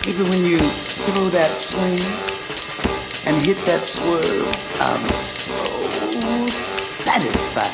Baby, when you throw that swing and hit that swerve, I'm so satisfied.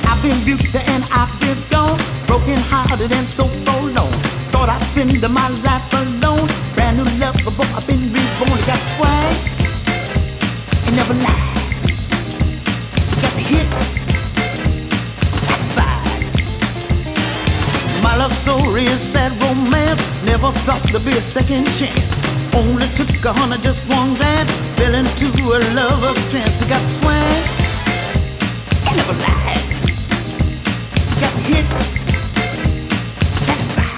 I've been beauty and I've been stoned, broken hearted and so forlorn. Thought I'd spend my life alone. Brand new love, but I've been reborn. Got swag and never lie. Got the hit, I'm satisfied. My love story is sad romance. Never thought there'd be a second chance. Only took 100, just one glance. Fell into a lover's trance. Got swag and never lie. Got the hit, satisfied.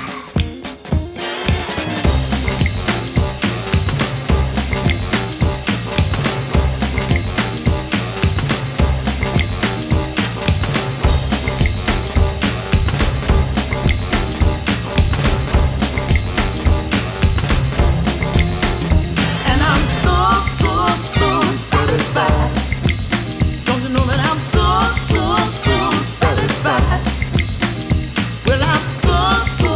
And I'm so satisfied. Don't you know that I'm so satisfied? Well, I'm so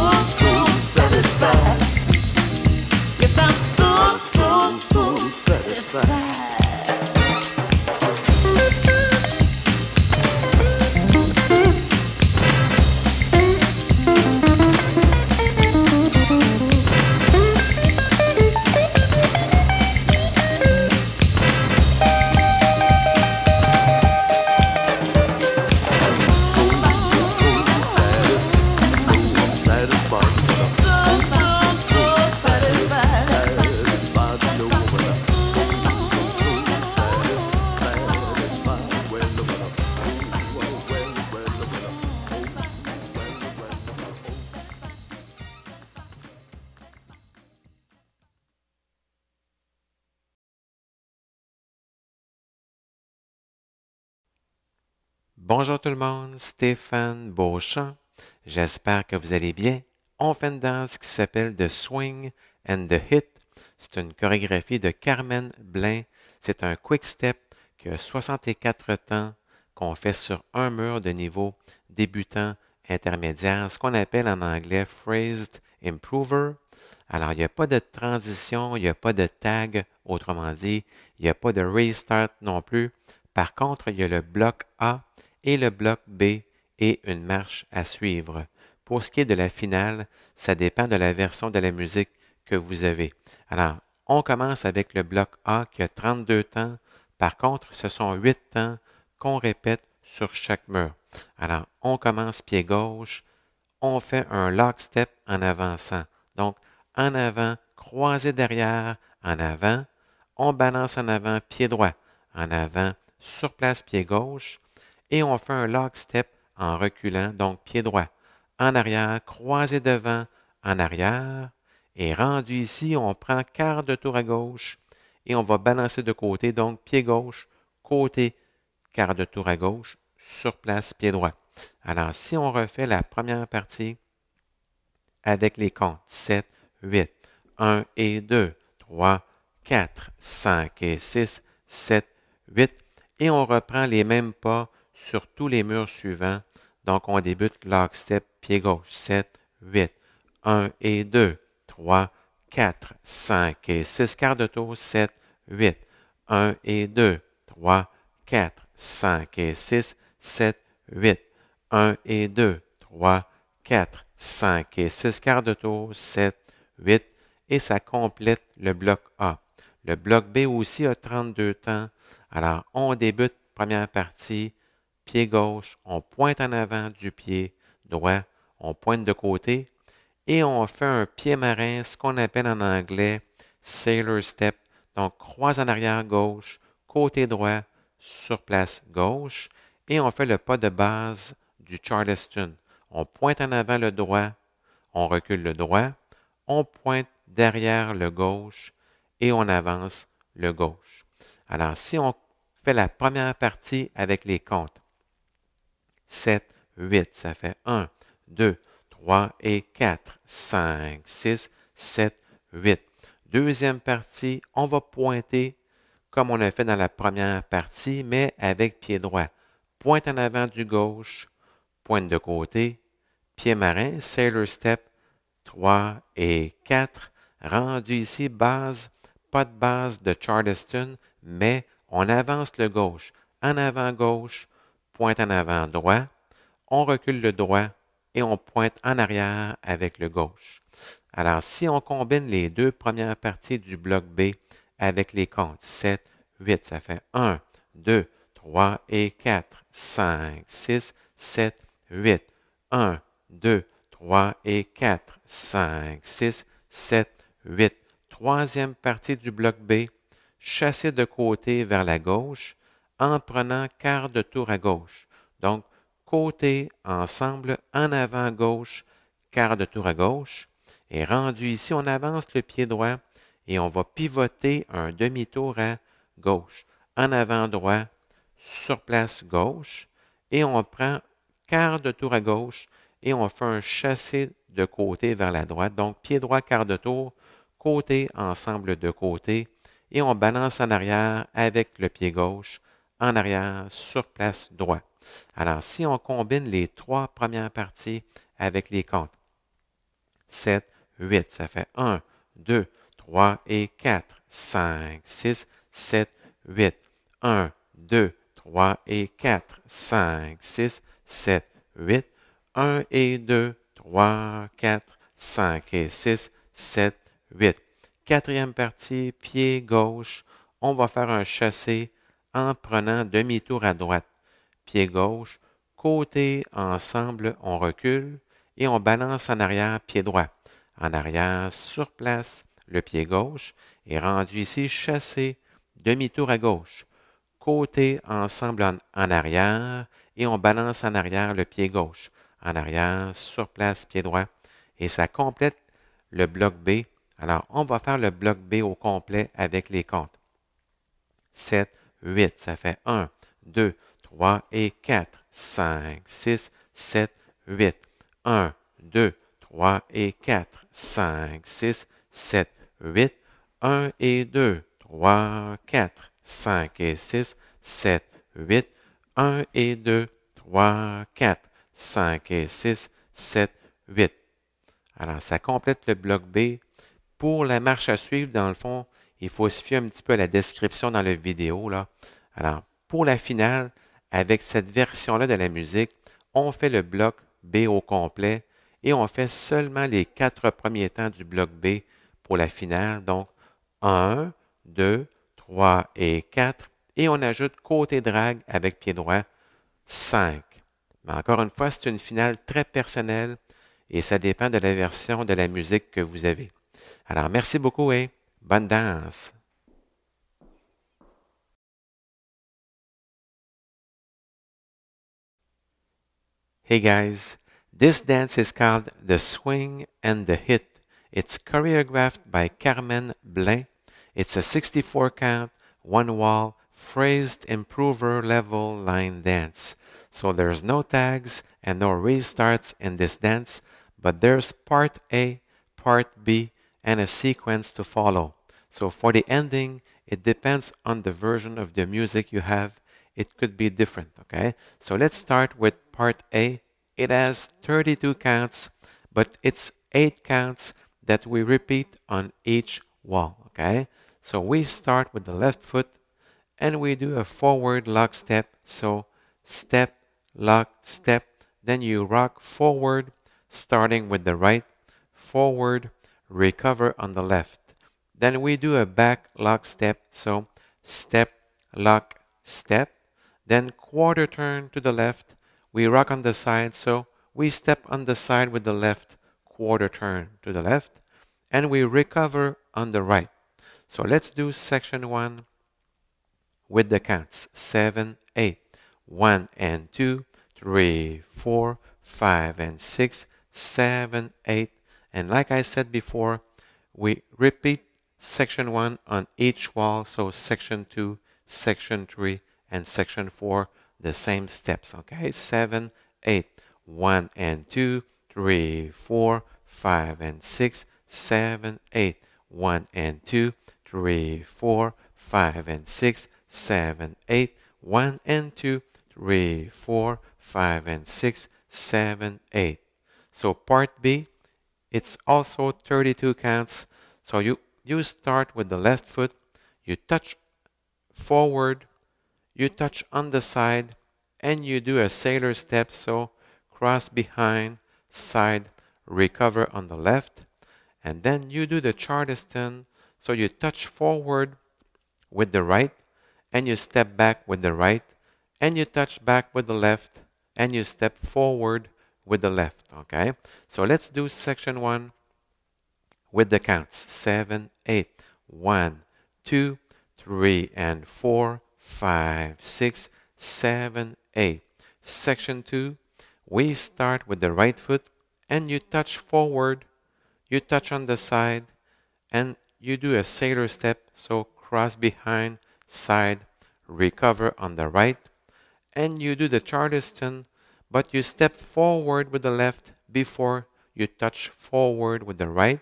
satisfied. Yes, I'm so satisfied. Bonjour tout le monde, Stéphane Beauchamp. J'espère que vous allez bien. On fait une danse qui s'appelle The Swing and the Hit. C'est une chorégraphie de Carmen Blain. C'est un quick step qui a 64 temps qu'on fait sur un mur de niveau débutant intermédiaire, ce qu'on appelle en anglais Phrased Improver. Alors, il n'y a pas de transition, il n'y a pas de tag, autrement dit, il n'y a pas de restart non plus. Par contre, il y a le bloc A et le bloc B et une marche à suivre. Pour ce qui est de la finale, ça dépend de la version de la musique que vous avez. Alors, on commence avec le bloc A qui a 32 temps. Par contre, ce sont 8 temps qu'on répète sur chaque mur. Alors, on commence pied gauche, on fait un lock step en avançant. Donc, en avant, croisé derrière, en avant, on balance en avant, pied droit, en avant, sur place, pied gauche, et on fait un lock step en reculant, donc pied droit, en arrière, croisé devant, en arrière, et rendu ici, on prend quart de tour à gauche, et on va balancer de côté, donc pied gauche, côté, quart de tour à gauche, sur place, pied droit. Alors, si on refait la première partie avec les comptes 7, 8, 1 et 2, 3, 4, 5 et 6, 7, 8, et on reprend les mêmes pas sur tous les murs suivants. Donc, on débute lock step, pied gauche, 7, 8, 1 et 2, 3, 4, 5 et 6, quart de tour, 7, 8, 1 et 2, 3, 4, 5 et 6, 7, 8, 1 et 2, 3, 4, 5 et 6, quart de tour, 7, 8, et ça complète le bloc A. Le bloc B aussi a 32 temps. Alors, on débute première partie, pied gauche, on pointe en avant du pied droit, on pointe de côté, et on fait un pied marin, ce qu'on appelle en anglais sailor step. Donc, croise en arrière gauche, côté droit, sur place gauche, et on fait le pas de base du Charleston. On pointe en avant le droit, on recule le droit, on pointe derrière le gauche et on avance le gauche. Alors, si on fait la première partie avec les comptes, 7, 8, ça fait 1, 2, 3 et 4, 5, 6, 7, 8. Deuxième partie, on va pointer comme on a fait dans la première partie, mais avec pied droit. Pointe en avant du gauche, pointe de côté, pied marin, sailor step, 3 et 4. Rendu ici, base, pas de base de Charleston, mais on avance le gauche. En avant gauche, pointe en avant droit, on recule le droit et on pointe en arrière avec le gauche. Alors, si on combine les deux premières parties du bloc B avec les comptes 7, 8, ça fait 1, 2, 3 et 4, 5, 6, 7, 8. 1, 2, 3 et 4, 5, 6, 7, 8. Troisième partie du bloc B, chasser de côté vers la gauche en prenant quart de tour à gauche. Donc, côté, ensemble, en avant gauche, quart de tour à gauche. Et rendu ici, on avance le pied droit et on va pivoter un demi-tour à gauche. En avant droit, sur place gauche, et on prend quart de tour à gauche et on fait un chassé de côté vers la droite. Donc, pied droit, quart de tour, côté, ensemble de côté, et on balance en arrière avec le pied gauche, en arrière, sur place droit. Alors, si on combine les trois premières parties avec les comptes, 7, 8, ça fait 1, 2, 3 et 4, 5, 6, 7, 8. 1, 2, 3 et 4, 5, 6, 7, 8. 1 et 2, 3, 4, 5 et 6, 7, 8. Quatrième partie, pied gauche, on va faire un chassé en prenant demi-tour à droite. Pied gauche, côté, ensemble, on recule et on balance en arrière, pied droit. En arrière, sur place, le pied gauche est rendu ici, chassé, demi-tour à gauche. Côté, ensemble, en arrière et on balance en arrière le pied gauche. En arrière, sur place, pied droit. Et ça complète le bloc B. Alors, on va faire le bloc B au complet avec les comptes. 7, 8, ça fait 1, 2, 3 et 4, 5, 6, 7, 8. 1, 2, 3 et 4, 5, 6, 7, 8. 1 et 2, 3, 4, 5 et 6, 7, 8. 1 et 2, 3, 4, 5 et 6, 7, 8. Alors, ça complète le bloc B. Pour la marche à suivre, dans le fond, il faut se fier un petit peu à la description dans la vidéo, là. Alors, pour la finale, avec cette version-là de la musique, on fait le bloc B au complet et on fait seulement les 4 premiers temps du bloc B pour la finale. Donc, 1, 2, 3 et 4. Et on ajoute côté drague avec pied droit, 5. Mais encore une fois, c'est une finale très personnelle et ça dépend de la version de la musique que vous avez. Alors, merci beaucoup et bonne danse! Hey guys, this dance is called the Swing and the Hit. It's choreographed by Carmen Blain. It's a 64 count, one wall, phrased improver level line dance. So there's no tags and no restarts in this dance, but there's part A, part B, and a sequence to follow. So for the ending, it depends on the version of the music you have. It could be different, okay? So let's start with part A. It has 32 counts, but it's 8 counts that we repeat on each wall, okay? So we start with the left foot and we do a forward lock step. So step, lock, step. Then you rock forward, starting with the right, forward, recover on the left. Then we do a back lock step. So step, lock, step. Then quarter turn to the left. We rock on the side. So we step on the side with the left, quarter turn to the left. And we recover on the right. So let's do section 1 with the counts. 7, 8. 1 and 2, 3, 4, 5 and 6, 7, 8. And like I said before, we repeat section 1 on each wall. So section 2, section 3, and section 4, the same steps. Okay, 7, 8. 1 and 2, 3, 4, 5, and 6, 7, 8. 1 and 2, 3, 4, 5, and 6, 7, 8. 1 and 2, 3, 4, 5, and 6, 7, 8. So part B, it's also 32 counts. So you start with the left foot, you touch forward, you touch on the side, and you do a sailor step, so cross behind, side, recover on the left, and then you do the Charleston, so you touch forward with the right, and you step back with the right, and you touch back with the left, and you step forward with the left, okay? So let's do section 1 with the counts, 7, 8, 1, 2, 3, and 4, 5, 6, 7, 8. Section 2, we start with the right foot, and you touch forward, you touch on the side, and you do a sailor step, so cross behind, side, recover on the right, and you do the Charleston, but you step forward with the left before you touch forward with the right.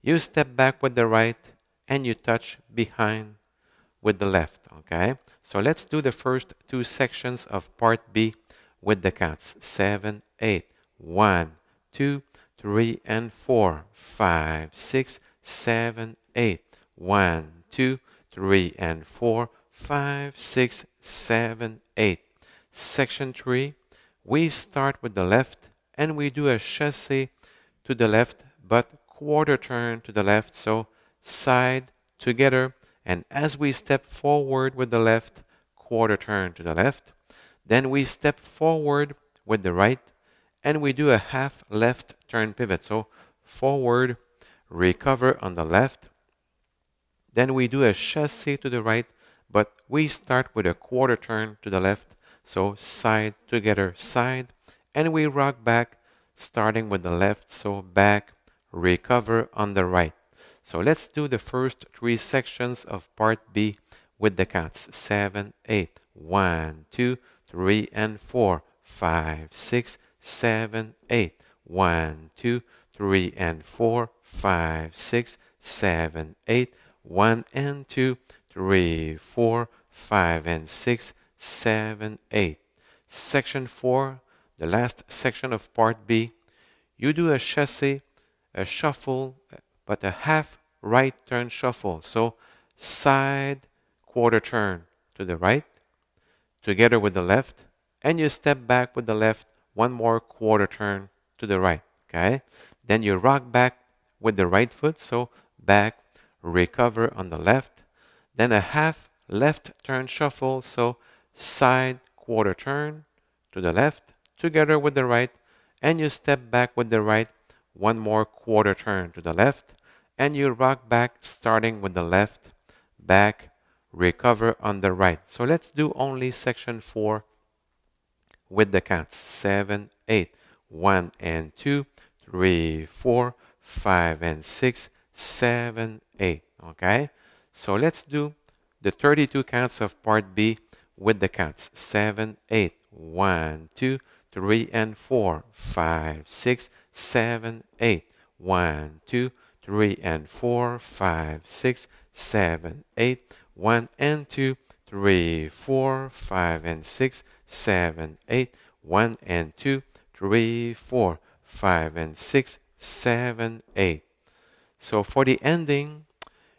You step back with the right, and you touch behind with the left, okay? So let's do the first two sections of part B with the counts, 7, 8, 1, 2, 3, and 4, 5, 6, 7, 8, 1, 2, 3, and 4, 5, 6, 7, 8. Section 3, we start with the left, and we do a chassé to the left, but quarter turn to the left, so side together, and as we step forward with the left, quarter turn to the left, then we step forward with the right, and we do a half left turn pivot, so forward, recover on the left, then we do a chassé to the right, but we start with a quarter turn to the left, so side together, side, and we rock back, starting with the left, so back, recover on the right. So let's do the first three sections of part B with the counts, 7, 8, 1, 2, 3, and 4, 5, 6, 7, 8, 1, 2, 3, and 4, 5, 6, 7, 8, 1 and 2, 3, 4, 5, and 6, 7, 8. Section 4, the last section of part B, you do a chassé, a shuffle, but a half right turn shuffle. So side, quarter turn to the right, together with the left, and you step back with the left, one more quarter turn to the right, okay? Then you rock back with the right foot, so back, recover on the left, then a half left turn shuffle, so side, quarter turn to the left, together with the right, and you step back with the right, one more quarter turn to the left, and you rock back starting with the left, back, recover on the right. So let's do only section 4 with the counts, 7, 8, 1 and 2, 3, 4, 5 and 6, 7, 8, okay? So let's do the 32 counts of part B with the counts, 7, 8, 1, 2, 3, and 4, 5, 6, 7, 8, 1, 2, 3, and 4, 5, 6, 7, 8, 1 and 2, 3, 4, 5, and 6, 7, 8, 1 and 2, 3, 4, 5, and 6, 7, 8. So for the ending,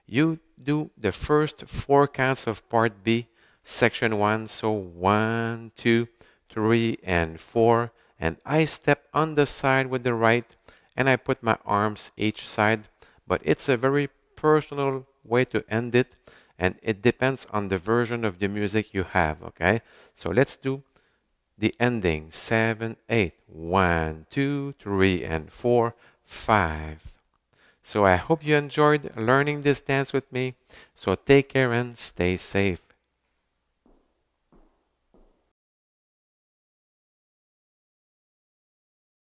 you do the first 4 counts of part B, section 1, so 1, 2, 3, and 4, and I step on the side with the right, and I put my arms each side, but it's a very personal way to end it, and it depends on the version of the music you have, okay? So let's do the ending, 7, 8, 1, 2, 3, and 4, 5. So I hope you enjoyed learning this dance with me. So take care and stay safe.